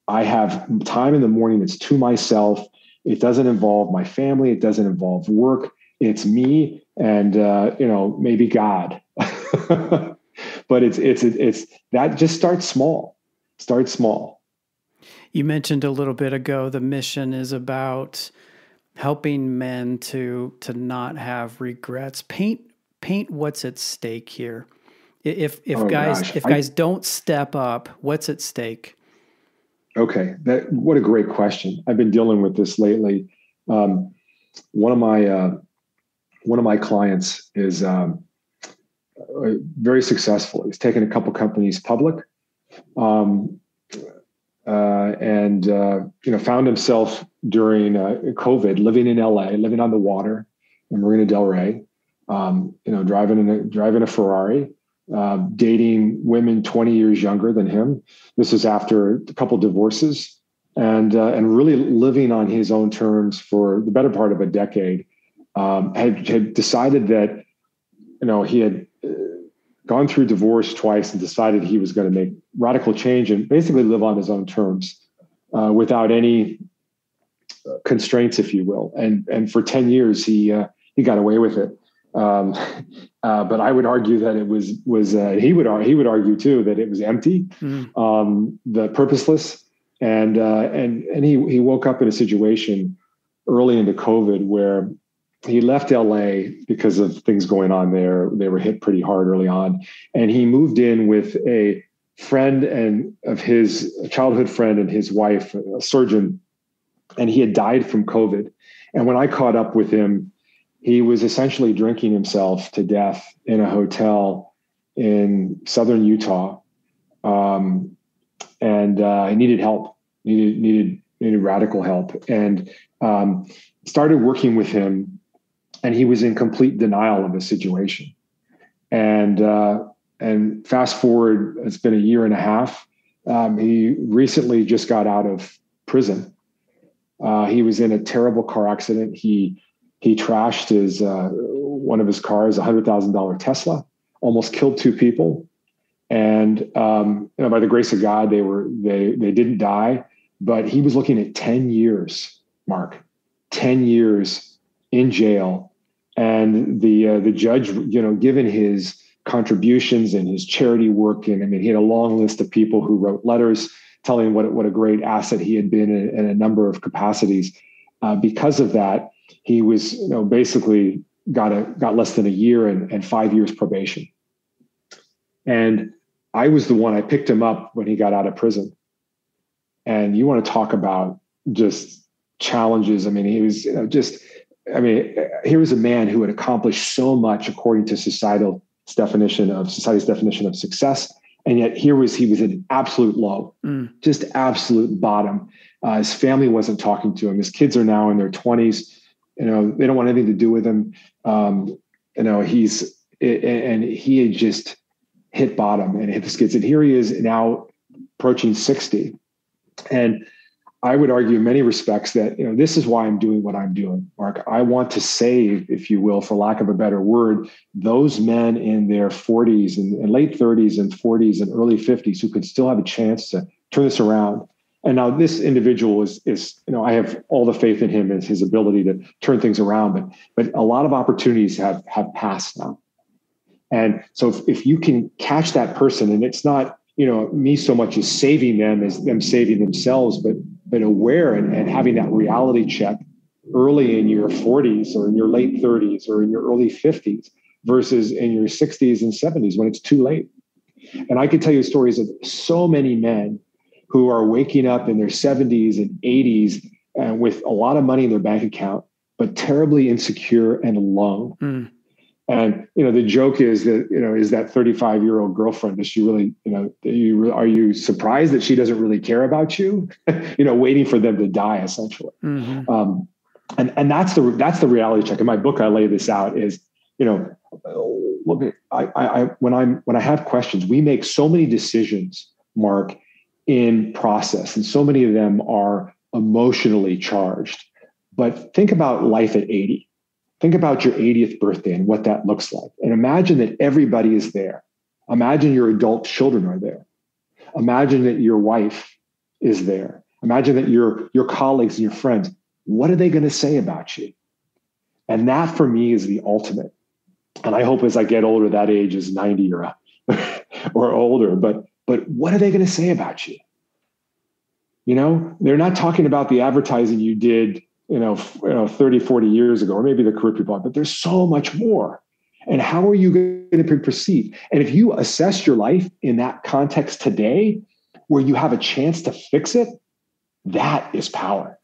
I have time in the morning that's to myself. It doesn't involve my family. It doesn't involve work. It's me and maybe God, but it's that. Just start small. Start small. You mentioned a little bit ago the mission is about helping men to not have regrets. Paint what's at stake here. If guys don't step up, what's at stake? Okay, what a great question. I've been dealing with this lately. One of my clients is very successful. He's taken a couple companies public, and found himself during COVID living in LA, living on the water in Marina Del Rey, driving a Ferrari, dating women 20 years younger than him. This is after a couple divorces, and really living on his own terms for the better part of a decade. Had decided that, he had gone through divorce twice and decided he was going to make radical change and basically live on his own terms, without any constraints, if you will. And for 10 years, he got away with it. But I would argue that it was he would argue too that it was empty, the purposeless, and he woke up in a situation early into COVID where he left LA because of things going on there. They were hit pretty hard early on. And he moved in with a friend of his childhood friend and his wife, a surgeon. And he had died from COVID. And when I caught up with him, he was essentially drinking himself to death in a hotel in southern Utah. And he needed help, needed radical help, and started working with him. And he was in complete denial of the situation. And fast forward, it's been a year and a half. He recently just got out of prison. He was in a terrible car accident. He trashed one of his cars, a $100,000 Tesla, almost killed 2 people. And by the grace of God, they didn't die. But he was looking at 10 years, Mark, 10 years in jail And the judge, given his contributions and his charity work, and I mean, he had a long list of people who wrote letters telling him what a great asset he had been in a number of capacities. Because of that, he was, basically got less than a year and 5 years probation. And I was the one, I picked him up when he got out of prison. And you want to talk about just challenges. I mean, he was here was a man who had accomplished so much according to society's definition of success. And yet he was at an absolute low, just absolute bottom. His family wasn't talking to him. His kids are now in their 20s. They don't want anything to do with him. And he had just hit bottom and hit the skids. And here he is now approaching 60. And I would argue in many respects that, this is why I'm doing what I'm doing, Mark. I want to save, if you will, for lack of a better word, those men in their 40s and late 30s and 40s and early 50s who could still have a chance to turn this around. And now this individual is I have all the faith in him and his ability to turn things around, but a lot of opportunities have passed now. And so if you can catch that person, and it's not, me so much as saving them as them saving themselves, but aware and having that reality check early in your 40s or in your late 30s or in your early 50s versus in your 60s and 70s when it's too late. And I could tell you stories of so many men who are waking up in their 70s and 80s and with a lot of money in their bank account, but terribly insecure and alone. And, the joke is that, is that 35-year-old girlfriend, does she really, are you surprised that she doesn't really care about you? Waiting for them to die, essentially. And that's the reality check. In my book, I lay this out is, look, when I have questions, we make so many decisions, Mark, in process, and so many of them are emotionally charged. But think about life at 80. Think about your 80th birthday and what that looks like. And imagine that everybody is there. Imagine your adult children are there. Imagine that your wife is there. Imagine that your colleagues and your friends, what are they going to say about you? And that for me is the ultimate. And I hope as I get older, that age is 90 or older, but what are they going to say about you? They're not talking about the advertising you did 30, 40 years ago, or maybe the career people, but there's so much more. And how are you going to be perceived? And if you assess your life in that context today, where you have a chance to fix it, that is power.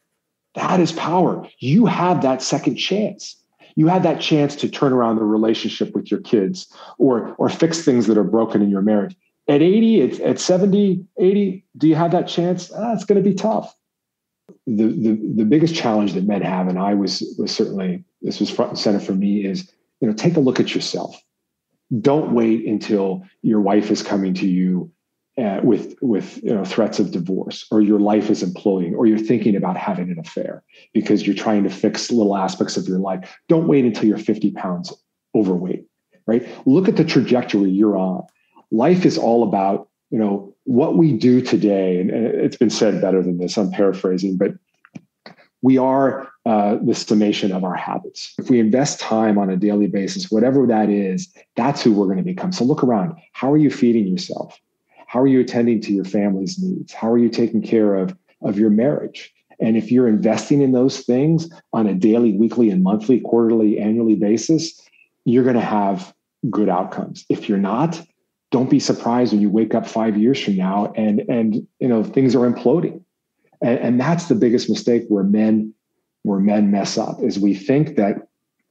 That is power. You have that second chance. You have that chance to turn around the relationship with your kids or fix things that are broken in your marriage. At 80, at 70, 80, do you have that chance? It's going to be tough. The biggest challenge that men have, and I was certainly, this was front and center for me, is, take a look at yourself. Don't wait until your wife is coming to you with threats of divorce, or your life is imploding, or you're thinking about having an affair because you're trying to fix little aspects of your life. Don't wait until you're 50 pounds overweight, right? Look at the trajectory you're on. Life is all about, what we do today, and it's been said better than this, I'm paraphrasing, but we are the summation of our habits. If we invest time on a daily basis, whatever that is, that's who we're going to become. So look around. How are you feeding yourself? How are you attending to your family's needs? How are you taking care of your marriage? And if you're investing in those things on a daily, weekly, and monthly, quarterly, annually basis, you're going to have good outcomes. If you're not, don't be surprised when you wake up 5 years from now and things are imploding. And that's the biggest mistake where men mess up, is we think that,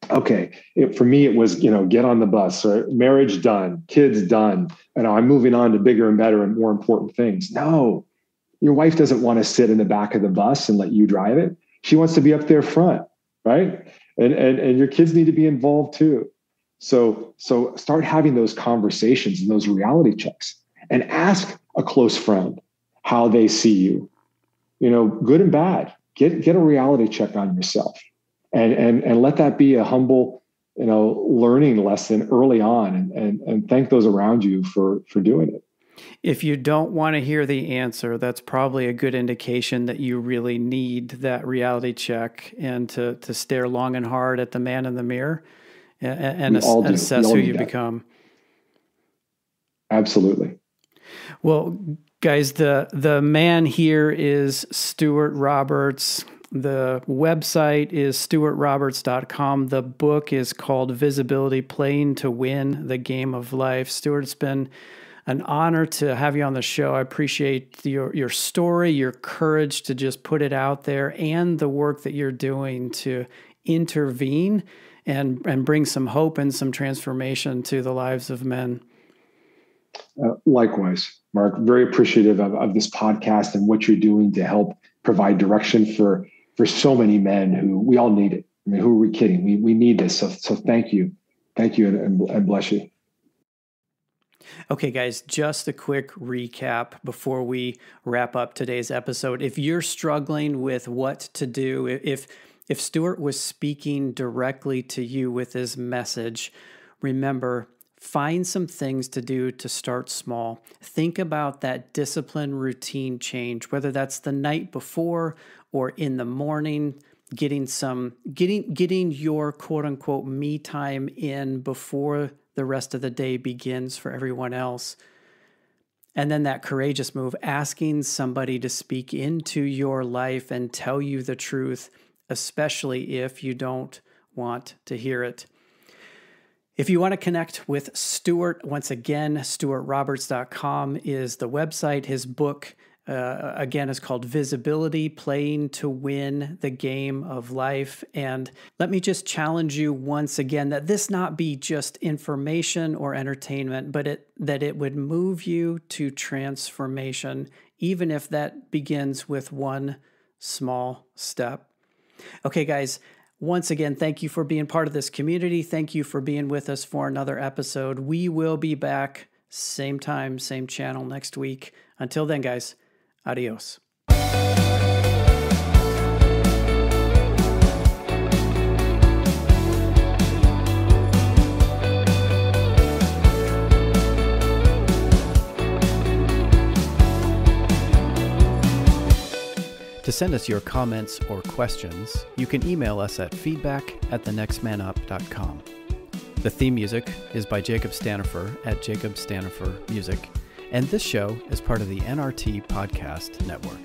okay, for me, it was, get on the bus, or marriage done, kids done, and I'm moving on to bigger and better and more important things. No, your wife doesn't want to sit in the back of the bus and let you drive it. She wants to be up there front, right? And your kids need to be involved too. So start having those conversations and those reality checks, and ask a close friend how they see you, good and bad. Get a reality check on yourself, and let that be a humble, learning lesson early on, and thank those around you for doing it. If you don't want to hear the answer, that's probably a good indication that you really need that reality check, and to stare long and hard at the man in the mirror. and We all do. assess We all who need you that. become. Absolutely. Well, guys, the man here is Stewart Roberts. The website is stewartroberts.com. The book is called Visibility: Playing to Win the Game of Life. Stewart, it's been an honor to have you on the show. I appreciate your story, your courage to just put it out there, and the work that you're doing to intervene and bring some hope and some transformation to the lives of men. Likewise, Mark, very appreciative of this podcast and what you're doing to help provide direction for so many men who we all need it. I mean, who are we kidding? We need this. So thank you. Thank you and bless you. Okay, guys, just a quick recap before we wrap up today's episode. If you're struggling with what to do, if Stewart was speaking directly to you with his message, remember, find some things to do to start small. Think about that discipline routine change, whether that's the night before or in the morning, getting your quote unquote me time in before the rest of the day begins for everyone else. And then that courageous move, asking somebody to speak into your life and tell you the truth, especially if you don't want to hear it. If you want to connect with Stewart, once again, stewartroberts.com is the website. His book, again, is called Visibility: Playing to Win the Game of Life. And let me just challenge you once again that this not be just information or entertainment, but that it would move you to transformation, even if that begins with one small step. Okay, guys. Once again, thank you for being part of this community. Thank you for being with us for another episode. We will be back same time, same channel next week. Until then, guys, adios. To send us your comments or questions, you can email us at feedback@thenextmanup.com. The theme music is by Jacob Stanifer at Jacob Stanifer Music, and this show is part of the NRT Podcast Network.